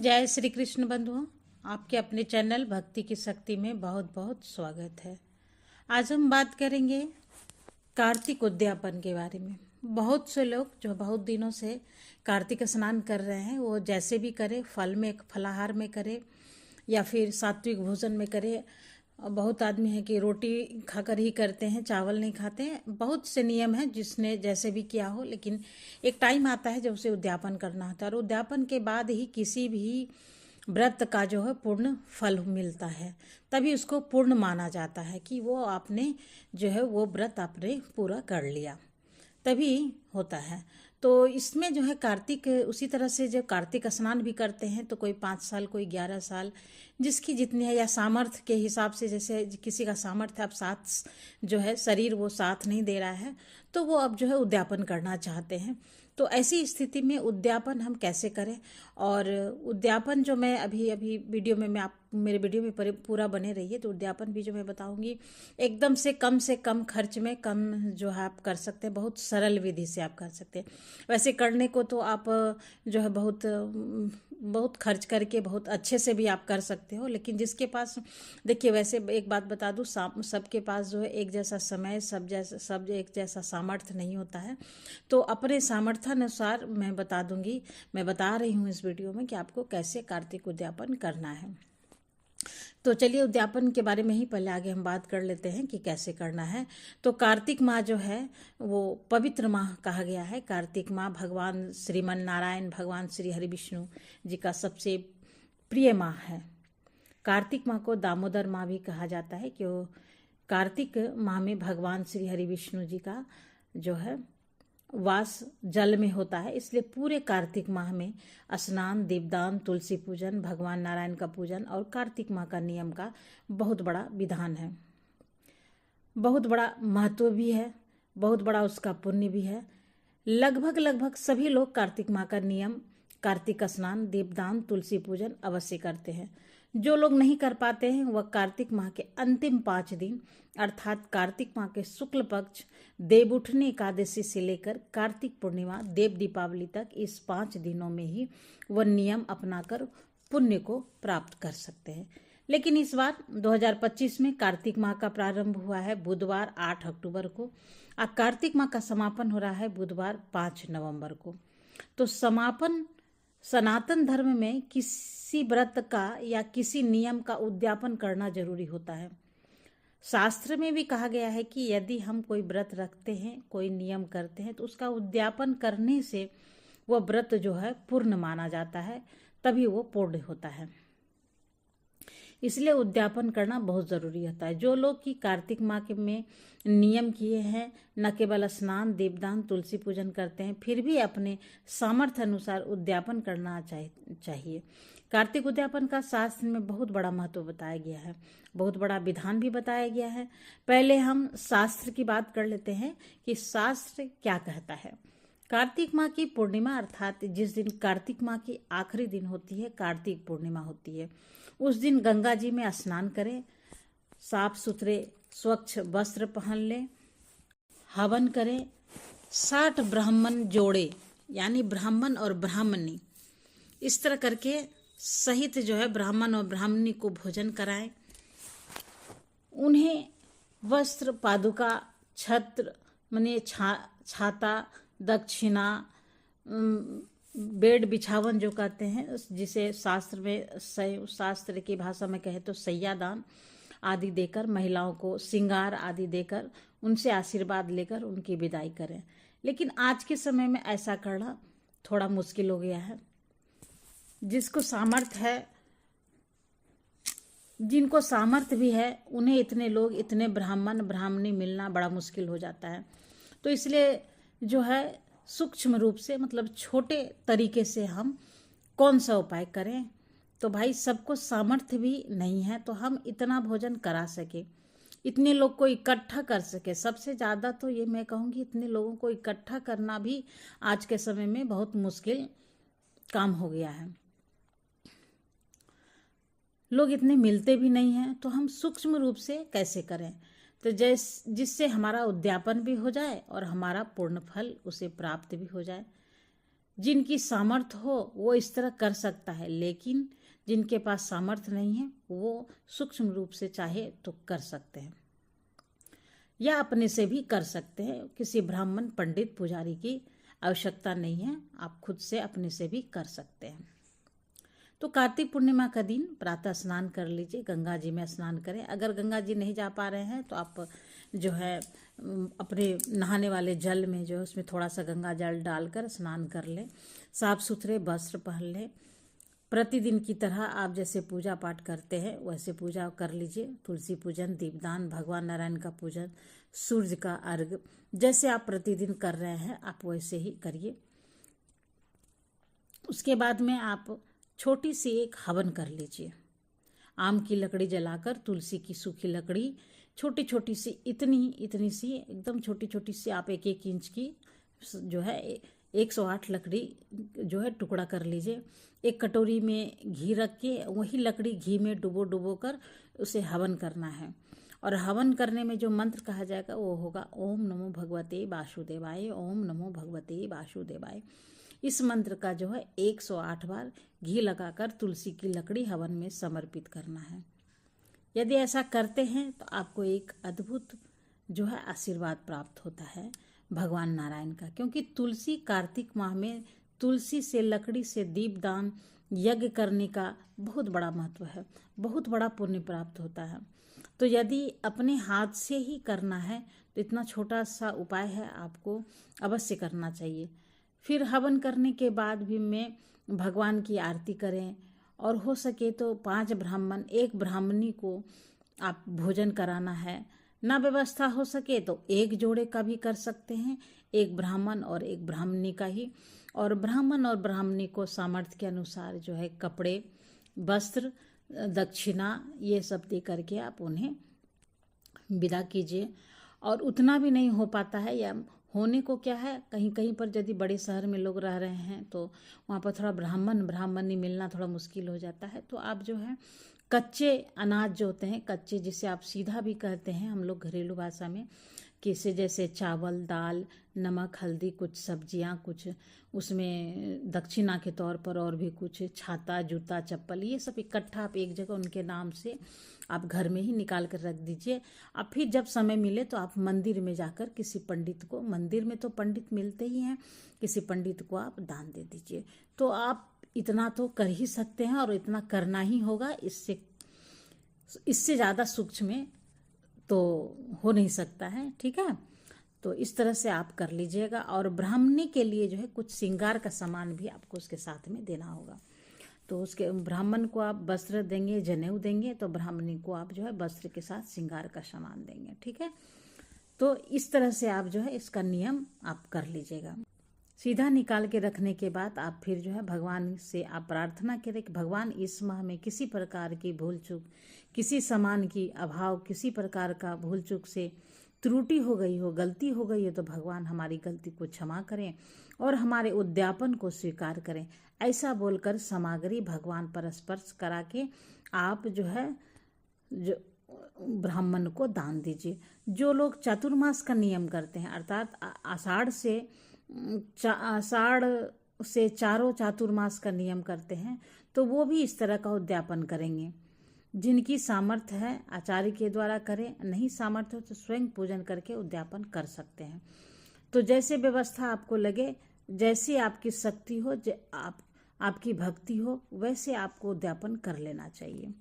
जय श्री कृष्ण बंधुओं, आपके अपने चैनल भक्ति की शक्ति में बहुत बहुत स्वागत है। आज हम बात करेंगे कार्तिक उद्यापन के बारे में। बहुत से लोग जो बहुत दिनों से कार्तिक स्नान कर रहे हैं, वो जैसे भी करे, फल में, फलाहार में करे या फिर सात्विक भोजन में करे। बहुत आदमी है कि रोटी खाकर ही करते हैं, चावल नहीं खाते हैं। बहुत से नियम हैं जिसने जैसे भी किया हो, लेकिन एक टाइम आता है जब उसे उद्यापन करना होता है और उद्यापन के बाद ही किसी भी व्रत का जो है पूर्ण फल मिलता है। तभी उसको पूर्ण माना जाता है कि वो आपने जो है वो व्रत आपने पूरा कर लिया, तभी होता है। तो इसमें जो है कार्तिक, उसी तरह से जब कार्तिक स्नान भी करते हैं तो कोई 5 साल, कोई 11 साल, जिसकी जितनी है, या सामर्थ्य के हिसाब से, जैसे किसी का सामर्थ्य अब साथ जो है शरीर वो साथ नहीं दे रहा है, तो वो अब जो है उद्यापन करना चाहते हैं। तो ऐसी स्थिति में उद्यापन हम कैसे करें, और उद्यापन जो मैं अभी अभी वीडियो में, मैं आप मेरे वीडियो में पूरा बने रहिए, तो उद्यापन भी जो मैं बताऊंगी एकदम से कम खर्च में, कम जो है आप कर सकते हैं, बहुत सरल विधि से आप कर सकते हैं। वैसे करने को तो आप जो है बहुत खर्च करके बहुत अच्छे से भी आप कर सकते हो, लेकिन जिसके पास, देखिए वैसे एक बात बता दूं, सबके पास जो है एक जैसा समय, सब एक जैसा सामर्थ्य नहीं होता है। तो अपने सामर्थ्य अनुसार मैं बता रही हूँ इस वीडियो में कि आपको कैसे कार्तिक उद्यापन करना है। तो चलिए उद्यापन के बारे में ही पहले आगे हम बात कर लेते हैं कि कैसे करना है। तो कार्तिक माह जो है वो पवित्र माह कहा गया है। कार्तिक माह भगवान श्रीमन नारायण, भगवान श्री हरि विष्णु जी का सबसे प्रिय माह है। कार्तिक माह को दामोदर माह भी कहा जाता है, क्यों? कार्तिक माह में भगवान श्री हरि विष्णु जी का जो है वास जल में होता है, इसलिए पूरे कार्तिक माह में स्नान, दीपदान, तुलसी पूजन, भगवान नारायण का पूजन और कार्तिक माह का नियम का बहुत बड़ा विधान है, बहुत बड़ा महत्व भी है, बहुत बड़ा उसका पुण्य भी है। लगभग सभी लोग कार्तिक माह का नियम, कार्तिक स्नान, दीपदान, तुलसी पूजन अवश्य करते हैं। जो लोग नहीं कर पाते हैं वह कार्तिक माह के अंतिम 5 दिन अर्थात कार्तिक माह के शुक्ल पक्ष देव उठनी एकादशी से लेकर कार्तिक पूर्णिमा देव दीपावली तक, इस 5 दिनों में ही वह नियम अपनाकर पुण्य को प्राप्त कर सकते हैं। लेकिन इस बार 2025 में कार्तिक माह का प्रारंभ हुआ है बुधवार 8 अक्टूबर को और कार्तिक माह का समापन हो रहा है बुधवार 5 नवंबर को। तो समापन, सनातन धर्म में किसी व्रत का या किसी नियम का उद्यापन करना जरूरी होता है। शास्त्र में भी कहा गया है कि यदि हम कोई व्रत रखते हैं, कोई नियम करते हैं, तो उसका उद्यापन करने से वह व्रत जो है पूर्ण माना जाता है, तभी वो पूर्ण होता है। इसलिए उद्यापन करना बहुत ज़रूरी होता है। जो लोग कि कार्तिक माह के में नियम किए हैं, न केवल स्नान, दीपदान, तुलसी पूजन करते हैं, फिर भी अपने सामर्थ्य अनुसार उद्यापन करना चाहिए। कार्तिक उद्यापन का शास्त्र में बहुत बड़ा महत्व बताया गया है, बहुत बड़ा विधान भी बताया गया है। पहले हम शास्त्र की बात कर लेते हैं कि शास्त्र क्या कहता है। कार्तिक माह की पूर्णिमा अर्थात जिस दिन कार्तिक माह की आखिरी दिन होती है, कार्तिक पूर्णिमा होती है, उस दिन गंगा जी में स्नान करें, साफ सुथरे स्वच्छ वस्त्र पहन लें, हवन करें, 60 ब्राह्मण जोड़े, यानी ब्राह्मण और ब्राह्मणी, इस तरह करके सहित जो है ब्राह्मण और ब्राह्मणी को भोजन कराएं। उन्हें वस्त्र, पादुका, छत्र माने छाता, दक्षिणा, बेड बिछावन जो कहते हैं, जिसे शास्त्र की भाषा में कहे तो सैयादान आदि देकर, महिलाओं को श्रृंगार आदि देकर, उनसे आशीर्वाद लेकर उनकी विदाई करें। लेकिन आज के समय में ऐसा करना थोड़ा मुश्किल हो गया है। जिसको सामर्थ्य है, जिनको सामर्थ्य भी है, उन्हें इतने लोग, इतने ब्राह्मण ब्राह्मणी मिलना बड़ा मुश्किल हो जाता है। तो इसलिए जो है सूक्ष्म रूप से, मतलब छोटे तरीके से हम कौन सा उपाय करें। तो भाई सबको सामर्थ्य भी नहीं है तो हम इतना भोजन करा सके, इतने लोग को इकट्ठा कर सके। सबसे ज़्यादा तो ये मैं कहूँगी, इतने लोगों को इकट्ठा करना भी आज के समय में बहुत मुश्किल काम हो गया है। लोग इतने मिलते भी नहीं हैं, तो हम सूक्ष्म रूप से कैसे करें, तो जिससे हमारा उद्यापन भी हो जाए और हमारा पूर्ण फल उसे प्राप्त भी हो जाए। जिनकी सामर्थ्य हो वो इस तरह कर सकता है, लेकिन जिनके पास सामर्थ्य नहीं है वो सूक्ष्म रूप से चाहे तो कर सकते हैं, या अपने से भी कर सकते हैं। किसी ब्राह्मण पंडित पुजारी की आवश्यकता नहीं है, आप खुद से अपने से भी कर सकते हैं। तो कार्तिक पूर्णिमा का दिन प्रातः स्नान कर लीजिए, गंगा जी में स्नान करें। अगर गंगा जी नहीं जा पा रहे हैं तो आप जो है अपने नहाने वाले जल में जो है उसमें थोड़ा सा गंगा जल डालकर स्नान कर लें, साफ सुथरे वस्त्र पहन लें। प्रतिदिन की तरह आप जैसे पूजा पाठ करते हैं वैसे पूजा कर लीजिए। तुलसी पूजन, दीपदान, भगवान नारायण का पूजन, सूर्य का अर्घ, जैसे आप प्रतिदिन कर रहे हैं आप वैसे ही करिए। उसके बाद में आप छोटी सी एक हवन कर लीजिए। आम की लकड़ी जलाकर, तुलसी की सूखी लकड़ी छोटी छोटी सी, इतनी सी, एकदम छोटी छोटी सी, आप 1-1 इंच की जो है 108 लकड़ी जो है टुकड़ा कर लीजिए। एक कटोरी में घी रख के वही लकड़ी घी में डुबो कर उसे हवन करना है। और हवन करने में जो मंत्र कहा जाएगा वो होगा ओम नमो भगवते वासुदेवाय, ओम नमो भगवते वासुदेवाय। इस मंत्र का जो है 108 बार घी लगाकर तुलसी की लकड़ी हवन में समर्पित करना है। यदि ऐसा करते हैं तो आपको एक अद्भुत जो है आशीर्वाद प्राप्त होता है भगवान नारायण का, क्योंकि तुलसी कार्तिक माह में तुलसी से, लकड़ी से दीपदान यज्ञ करने का बहुत बड़ा महत्व है, बहुत बड़ा पुण्य प्राप्त होता है। तो यदि अपने हाथ से ही करना है तो इतना छोटा सा उपाय है, आपको अवश्य करना चाहिए। फिर हवन करने के बाद भी में भगवान की आरती करें, और हो सके तो 5 ब्राह्मण, 1 ब्राह्मणी को आप भोजन कराना है। ना व्यवस्था हो सके तो 1 जोड़े का भी कर सकते हैं, 1 ब्राह्मण और 1 ब्राह्मणी का ही। और ब्राह्मण और ब्राह्मणी को सामर्थ्य के अनुसार जो है कपड़े, वस्त्र, दक्षिणा ये सब दे करके आप उन्हें विदा कीजिए। और उतना भी नहीं हो पाता है, या होने को क्या है, कहीं कहीं पर यदि बड़े शहर में लोग रह रहे हैं तो वहाँ पर थोड़ा ब्राह्मणी मिलना थोड़ा मुश्किल हो जाता है। तो आप जो है कच्चे अनाज जो होते हैं, कच्चे जिसे आप सीधा भी कहते हैं हम लोग घरेलू भाषा में, किसे जैसे चावल, दाल, नमक, हल्दी, कुछ सब्जियां, कुछ उसमें दक्षिणा के तौर पर और भी कुछ, छाता, जूता, चप्पल, ये सब इकट्ठा आप एक जगह उनके नाम से आप घर में ही निकाल कर रख दीजिए। अब फिर जब समय मिले तो आप मंदिर में जाकर किसी पंडित को, मंदिर में तो पंडित मिलते ही हैं, किसी पंडित को आप दान दे दीजिए। तो आप इतना तो कर ही सकते हैं और इतना करना ही होगा, इससे ज़्यादा सूक्ष्म में तो हो नहीं सकता है। ठीक है, तो इस तरह से आप कर लीजिएगा। और ब्राह्मणी के लिए जो है कुछ श्रृंगार का सामान भी आपको उसके साथ में देना होगा। तो उसके ब्राह्मण को आप वस्त्र देंगे, जनेऊ देंगे, तो ब्राह्मणी को आप जो है वस्त्र के साथ श्रृंगार का सामान देंगे। ठीक है, तो इस तरह से आप जो है इसका नियम आप कर लीजिएगा। सीधा निकाल के रखने के बाद आप फिर जो है भगवान से आप प्रार्थना करें कि भगवान इस माह में किसी प्रकार की भूल चूक, किसी सामान की अभाव, किसी प्रकार का भूल चूक से त्रुटि हो गई हो, गलती हो गई हो, तो भगवान हमारी गलती को क्षमा करें और हमारे उद्यापन को स्वीकार करें। ऐसा बोलकर सामग्री भगवान पर स्पर्श करा के आप जो है जो ब्राह्मण को दान दीजिए। जो लोग चातुर्मास का नियम करते हैं, अर्थात आषाढ़ से चारों चातुर्मास का नियम करते हैं, तो वो भी इस तरह का उद्यापन करेंगे। जिनकी सामर्थ्य है आचार्य के द्वारा करें, नहीं सामर्थ्य हो तो स्वयं पूजन करके उद्यापन कर सकते हैं। तो जैसे व्यवस्था आपको लगे, जैसी आपकी शक्ति हो, आपकी भक्ति हो, वैसे आपको उद्यापन कर लेना चाहिए।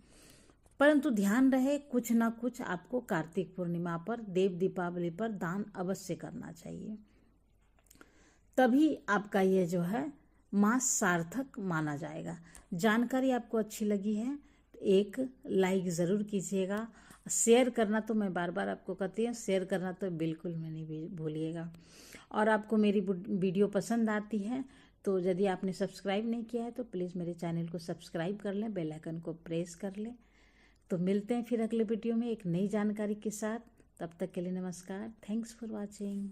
परंतु ध्यान रहे कुछ ना कुछ आपको कार्तिक पूर्णिमा पर, देव दीपावली पर दान अवश्य करना चाहिए, तभी आपका ये जो है मास सार्थक माना जाएगा। जानकारी आपको अच्छी लगी है तो एक लाइक ज़रूर कीजिएगा। शेयर करना तो मैं बार बार आपको कहती हूँ, शेयर करना तो बिल्कुल में नहीं भूलिएगा। और आपको मेरी वीडियो पसंद आती है तो यदि आपने सब्सक्राइब नहीं किया है तो प्लीज़ मेरे चैनल को सब्सक्राइब कर लें, बेल आइकन को प्रेस कर लें। तो मिलते हैं फिर अगले वीडियो में एक नई जानकारी के साथ। तब तक के लिए नमस्कार। Thanks for watching.